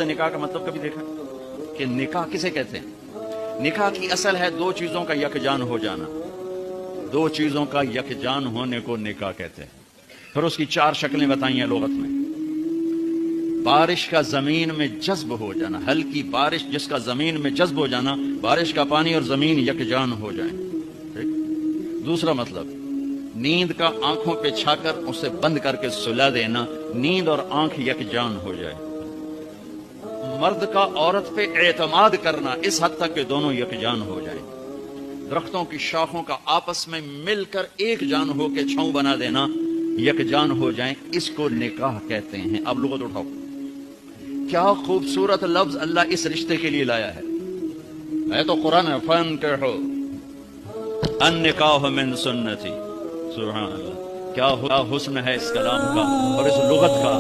نکاح کا مطلب کبھی دیکھا کہ نکاح کسے کہتے ہیں؟ نکاح کی اصل ہے دو چیزوں کا یکجان ہو جانا. دو چیزوں کا یکجان ہونے کو نکاح کہتے ہیں. پھر اس کی چار شکلیں بتائی ہیں لغت میں. بارش کا زمین میں جذب ہو جانا، ہلکی بارش جس کا زمین میں جذب ہو جانا، بارش کا پانی اور زمین یکجان ہو جائیں. ٹھیک. دوسرا مطلب نیند کا آنکھوں پہ چھا کر اسے بند کر کے سلا دینا، نیند اور آنکھ یکجان ہو جائے. مرد کا عورت پہ اعتماد کرنا اس حد تک کہ دونوں یکجان ہو جائیں. درختوں کی شاخوں کا آپس میں مل کر ایک جان ہو کے چھاؤں بنا دینا، یکجان ہو جائیں، اس کو نکاح کہتے ہیں. اب لغت اٹھاؤ. کیا خوبصورت لفظ اللہ اس رشتے کے لیے لایا ہے تو قرآن ہے، فانکحوا النکاح من سنتی. سبحان اللہ، کیا حسن ہے اس کلام کا اور اس لغت کا.